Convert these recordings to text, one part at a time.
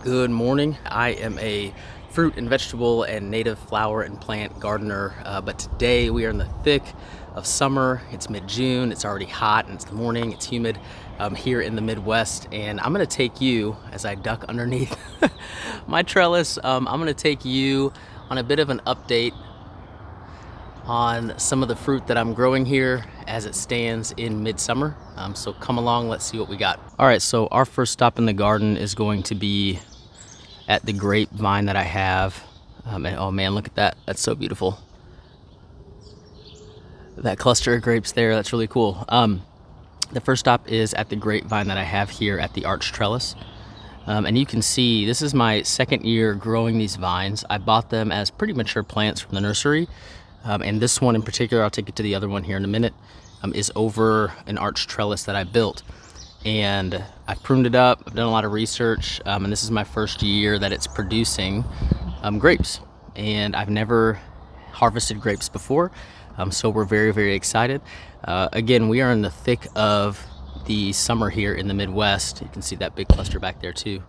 Good morning. I am a fruit and vegetable and native flower and plant gardener, but today we are in the thick of summer. It's mid-June, it's already hot and it's the morning, it's humid here in the Midwest, and I'm gonna take you, as I duck underneath my trellis, I'm gonna take you on a bit of an update on some of the fruit that I'm growing here as it stands in midsummer. So come along, let's see what we got. All right, so our first stop in the garden is going to be at the grapevine that I have. And oh man, look at that. That's so beautiful. That cluster of grapes there, that's really cool. The first stop is at the grapevine that I have here at the arch trellis. And you can see this is my second year growing these vines. I bought them as pretty mature plants from the nursery. And this one in particular, I'll take you to the other one here in a minute, is over an arch trellis that I built. And I've pruned it up, I've done a lot of research, and this is my first year that it's producing grapes. And I've never harvested grapes before, so we're very, very excited. Again, we are in the thick of the summer here in the Midwest. You can see that big cluster back there too.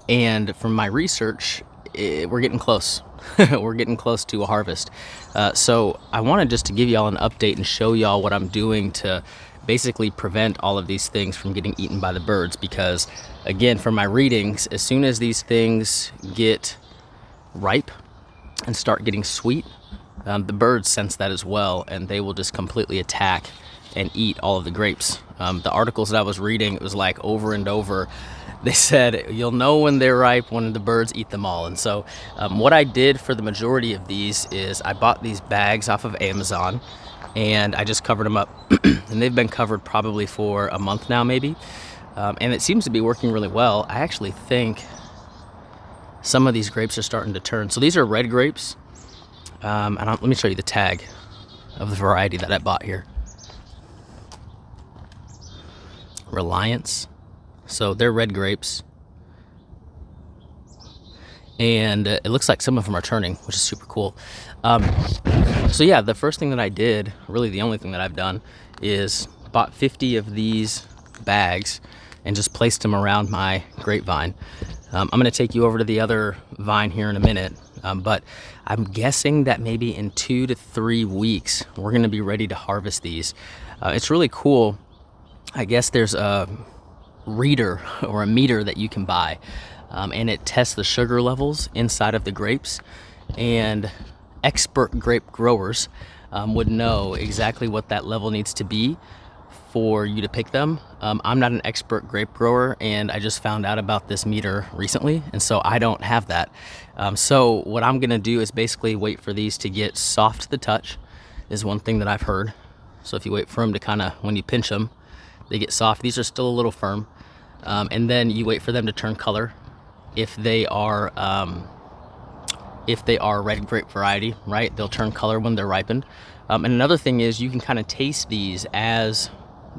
And from my research, we're getting close. We're getting close to a harvest. So I wanted just to give y'all an update and show y'all what I'm doing to basically prevent all of these things from getting eaten by the birds, because again, from my readings, as soon as these things get ripe and start getting sweet, the birds sense that as well, and they will just completely attack and eat all of the grapes. The articles that I was reading, it was like over and over, they said you'll know when they're ripe when the birds eat them all. And so what I did for the majority of these is I bought these bags off of Amazon and I just covered them up. And they've been covered probably for a month now, maybe. And it seems to be working really well. I actually think some of these grapes are starting to turn. So these are red grapes. Let me show you the tag of the variety that I bought here. Reliance. So they're red grapes. And it looks like some of them are turning, which is super cool. So yeah, the first thing that I did, really the only thing that I've done, is bought 50 of these bags and just placed them around my grapevine. I'm going to take you over to the other vine here in a minute, but I'm guessing that maybe in 2 to 3 weeks, we're going to be ready to harvest these. It's really cool. I guess there's a reader or a meter that you can buy, and it tests the sugar levels inside of the grapes, and expert grape growers would know exactly what that level needs to be for you to pick them. I'm not an expert grape grower, and I just found out about this meter recently, and so I don't have that. So what I'm gonna do is basically wait for these to get soft to the touch, is one thing that I've heard. So if you wait for them to kind of, when you pinch them, they get soft. These are still a little firm. And then you wait for them to turn color. If they are red grape variety, right, they'll turn color when they're ripened. And another thing is you can kind of taste these as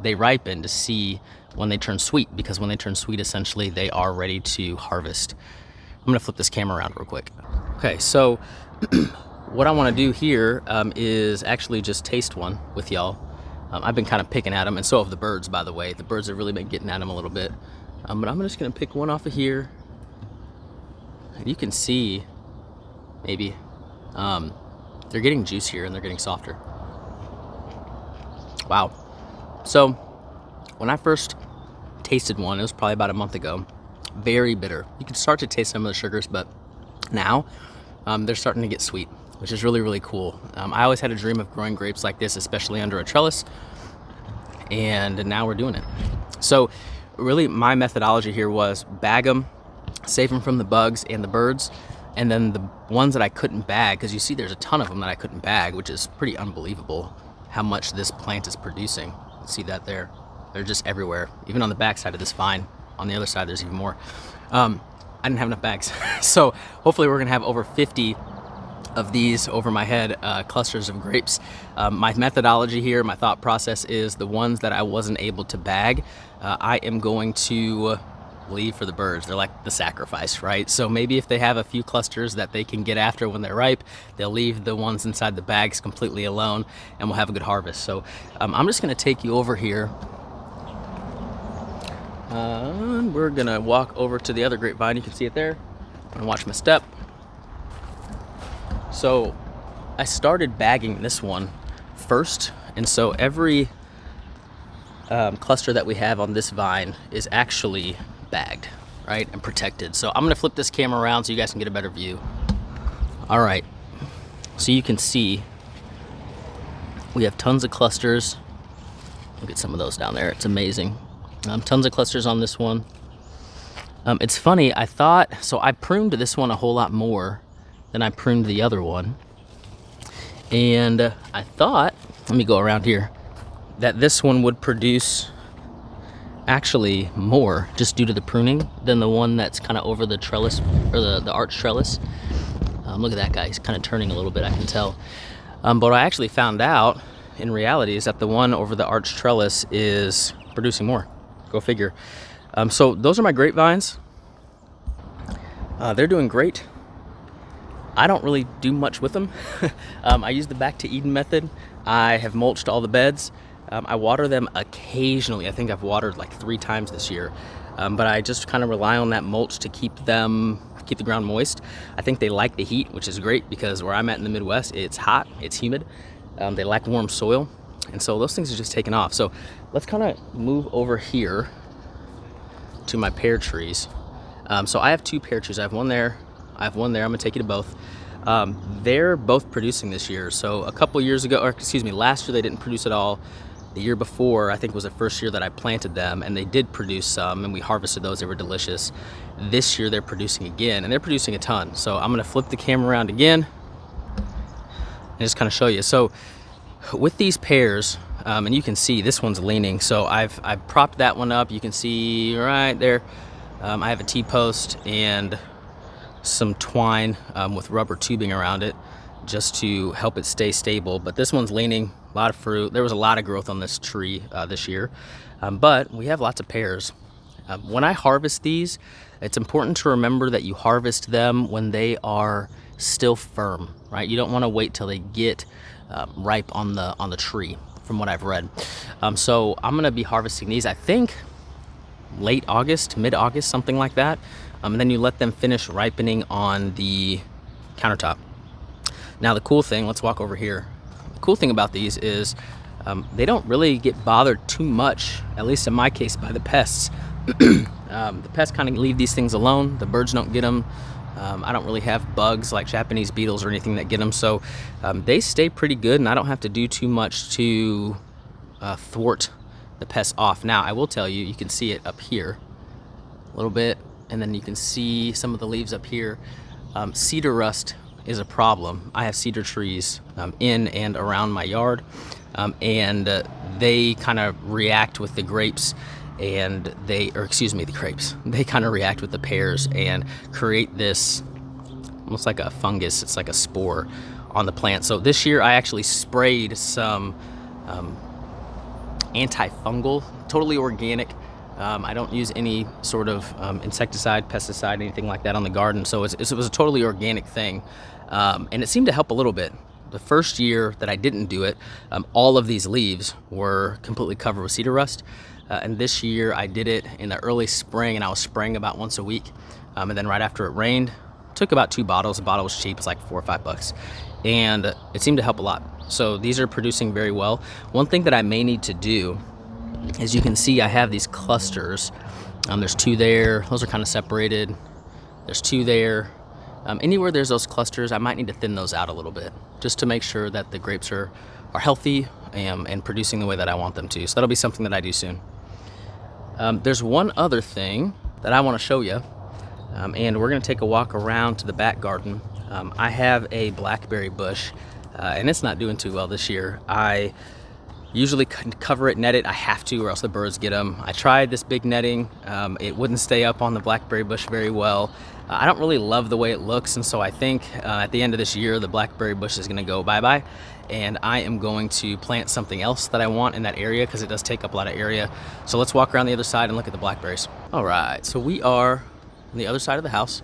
they ripen to see when they turn sweet, because when they turn sweet, essentially they are ready to harvest. I'm gonna flip this camera around real quick. Okay, so what I wanna do here is actually just taste one with y'all. I've been kind of picking at them, and so have the birds, by the way. The birds have really been getting at them a little bit. But I'm just gonna pick one off of here. And you can see, maybe, they're getting juicier and they're getting softer. Wow. So, when I first tasted one, it was probably about a month ago, very bitter. You can start to taste some of the sugars, but now they're starting to get sweet, which is really, really cool. I always had a dream of growing grapes like this, especially under a trellis, and now we're doing it. So really my methodology here was bag them, save them from the bugs and the birds, and then the ones that I couldn't bag, because you see there's a ton of them that I couldn't bag, which is pretty unbelievable how much this plant is producing. See that there? They're just everywhere, even on the back side of this vine. On the other side there's even more. I didn't have enough bags. So hopefully we're gonna have over 50 of these over my head, clusters of grapes. My methodology here, my thought process is the ones that I wasn't able to bag, I am going to leave for the birds. They're like the sacrifice, right? So maybe if they have a few clusters that they can get after when they're ripe, they'll leave the ones inside the bags completely alone, and we'll have a good harvest. So I'm just gonna take you over here And we're gonna walk over to the other grapevine. You can see it there. I'm gonna watch my step. So I started bagging this one first, and so every cluster that we have on this vine is actually bagged, right, and protected. So I'm gonna flip this camera around so you guys can get a better view. All right, so you can see we have tons of clusters. Look at some of those down there, it's amazing. Tons of clusters on this one. It's funny, I pruned this one a whole lot more than I pruned the other one. And I thought, let me go around here, that this one would produce actually more just due to the pruning than the one that's kind of over the trellis, or the arch trellis. Look at that guy, he's kind of turning a little bit, I can tell. But what I actually found out in reality is that the one over the arch trellis is producing more. Go figure. So those are my grapevines. They're doing great. I don't really do much with them. I use the back to Eden method. I have mulched all the beds. I water them occasionally. I think I've watered like 3 times this year. But I just kind of rely on that mulch to keep the ground moist. I think they like the heat, which is great because where I'm at in the Midwest, it's hot, it's humid. They like warm soil. And so those things are just taking off. So let's kind of move over here to my pear trees. So I have 2 pear trees. I have one there. I have one there. I'm gonna take you to both. They're both producing this year. So a couple years ago, or excuse me, last year they didn't produce at all. The year before, I think, was the first year that I planted them, and they did produce some, and we harvested those. They were delicious. This year they're producing again, and they're producing a ton. So I'm gonna flip the camera around again and just kind of show you. So with these pears, and you can see this one's leaning. So I've propped that one up. You can see right there. I have a T-post and some twine with rubber tubing around it just to help it stay stable. But this one's leaning, a lot of fruit. There was a lot of growth on this tree this year, but we have lots of pears. When I harvest these, it's important to remember that you harvest them when they are still firm, right? You don't want to wait till they get ripe on the tree, from what I've read. So I'm gonna be harvesting these, I think, late August, mid-August, something like that. And then you let them finish ripening on the countertop. Now the cool thing, let's walk over here. The cool thing about these is they don't really get bothered too much, at least in my case, by the pests. The pests kind of leave these things alone. The birds don't get them. I don't really have bugs like Japanese beetles or anything that get them. So they stay pretty good, and I don't have to do too much to thwart the pests off. Now I will tell you, you can see it up here a little bit, and then you can see some of the leaves up here. Cedar rust is a problem. I have cedar trees in and around my yard, and they kind of react with the grapes, and the grapes. They kind of react with the pears and create this almost like a fungus. It's like a spore on the plant. So this year I actually sprayed some antifungal, totally organic. I don't use any sort of insecticide, pesticide, anything like that on the garden. So it was a totally organic thing. And it seemed to help a little bit. The first year that I didn't do it, all of these leaves were completely covered with cedar rust. And this year I did it in the early spring, and I was spraying about once a week. And then right after it rained, took about 2 bottles. The bottle was cheap, it's like $4 or $5. And it seemed to help a lot. So these are producing very well. One thing that I may need to do, as you can see, I have these clusters. There's 2 there. Those are kind of separated. There's 2 there. Anywhere there's those clusters, I might need to thin those out a little bit just to make sure that the grapes are healthy and producing the way that I want them to. So that'll be something that I do soon. There's one other thing that I want to show you, and we're going to take a walk around to the back garden. I have a blackberry bush, and it's not doing too well this year. I usually cover it, net it. I have to, or else the birds get them. I tried this big netting. It wouldn't stay up on the blackberry bush very well. I don't really love the way it looks, and so I think at the end of this year, the blackberry bush is going to go bye-bye, and I am going to plant something else that I want in that area because it does take up a lot of area. So let's walk around the other side and look at the blackberries. All right, so we are on the other side of the house.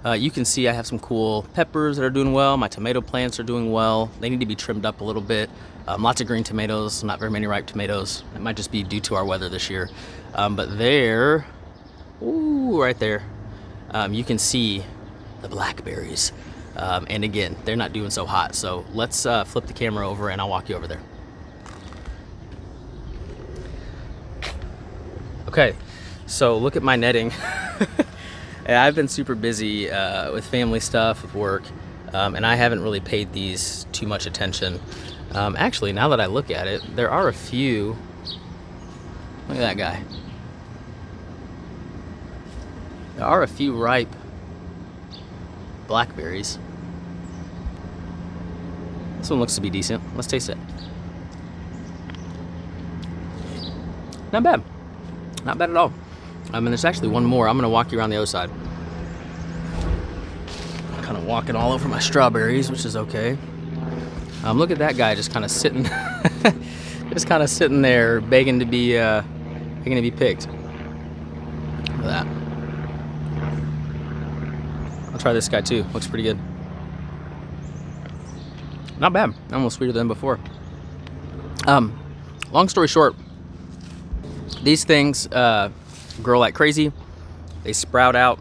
You can see I have some cool peppers that are doing well. My tomato plants are doing well. They need to be trimmed up a little bit. Lots of green tomatoes, not very many ripe tomatoes. It might just be due to our weather this year. But there, ooh, right there, you can see the blackberries. And again, they're not doing so hot. So let's flip the camera over and I'll walk you over there. Okay, so look at my netting. I've been super busy with family stuff, with work, and I haven't really paid these too much attention. Actually, now that I look at it, there are a few. Look at that guy. There are a few ripe blackberries. This one looks to be decent. Let's taste it. Not bad. Not bad at all. And there's actually one more. I'm gonna walk you around the other side. Kind of walking all over my strawberries, which is okay. Look at that guy just kind of sitting, just kind of sitting there, begging to be picked. Look at that. I'll try this guy too. Looks pretty good. Not bad. Almost sweeter than before. Long story short, these things grow like crazy. They sprout out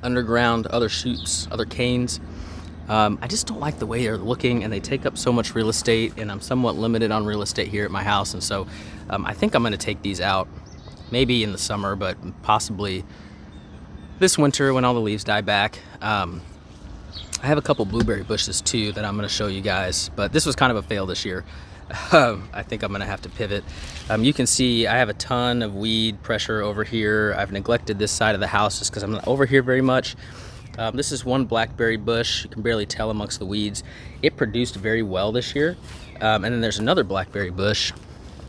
underground, other shoots, other canes. I just don't like the way they're looking, and they take up so much real estate, and I'm somewhat limited on real estate here at my house, and so I think I'm going to take these out maybe in the summer, but possibly this winter when all the leaves die back. I have a couple blueberry bushes too that I'm going to show you guys, but this was kind of a fail this year. I think I'm gonna have to pivot. You can see I have a ton of weed pressure over here. I've neglected this side of the house just because I'm not over here very much. This is one blackberry bush. You can barely tell amongst the weeds. It produced very well this year. And then there's another blackberry bush,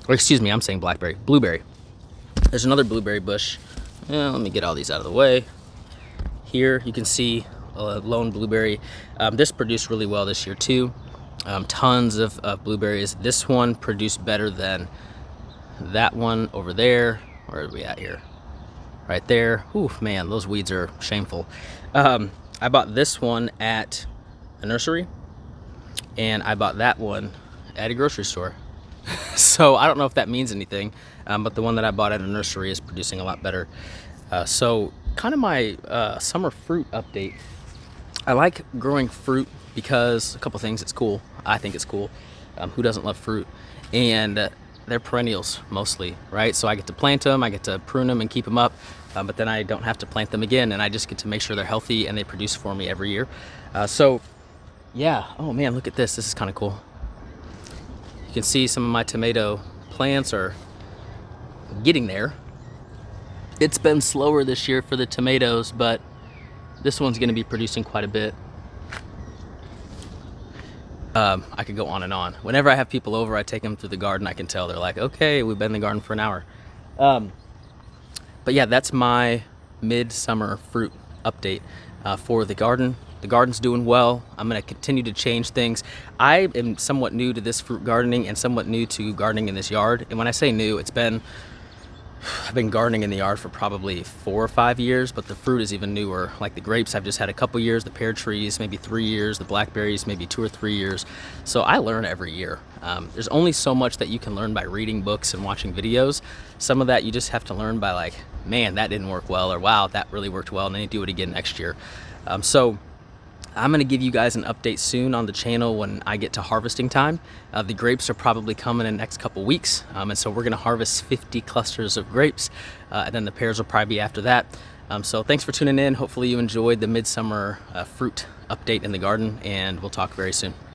or excuse me, I'm saying blackberry, blueberry. There's another blueberry bush. Let me get all these out of the way. Here you can see a lone blueberry. This produced really well this year too. Tons of blueberries. This one produced better than that one over there. Where are we at here? Right there. Ooh, man, those weeds are shameful. I bought this one at a nursery, and I bought that one at a grocery store. So I don't know if that means anything, but the one that I bought at a nursery is producing a lot better. So kind of my summer fruit update. I like growing fruit because a couple things. It's cool. I think it's cool. Who doesn't love fruit? And they're perennials mostly, right? So I get to plant them, I get to prune them and keep them up, but then I don't have to plant them again, and I just get to make sure they're healthy and they produce for me every year. So yeah, oh man, look at this. This is kind of cool. You can see some of my tomato plants are getting there. It's been slower this year for the tomatoes, but this one's going to be producing quite a bit. I could go on and on. Whenever I have people over, I take them through the garden. I can tell they're like, okay, we've been in the garden for an hour. But yeah, that's my midsummer fruit update for the garden. The garden's doing well. I'm going to continue to change things. I am somewhat new to this fruit gardening and somewhat new to gardening in this yard. And when I say new, I've been gardening in the yard for probably 4 or 5 years, but the fruit is even newer. Like the grapes, I've just had a couple years, the pear trees, maybe 3 years, the blackberries, maybe 2 or 3 years. So I learn every year. There's only so much that you can learn by reading books and watching videos. Some of that you just have to learn by like, man, that didn't work well, or wow, that really worked well, and then you do it again next year. So I'm going to give you guys an update soon on the channel when I get to harvesting time. The grapes are probably coming in the next couple weeks, and so we're going to harvest 50 clusters of grapes, and then the pears will probably be after that. So thanks for tuning in. Hopefully you enjoyed the midsummer fruit update in the garden, and we'll talk very soon.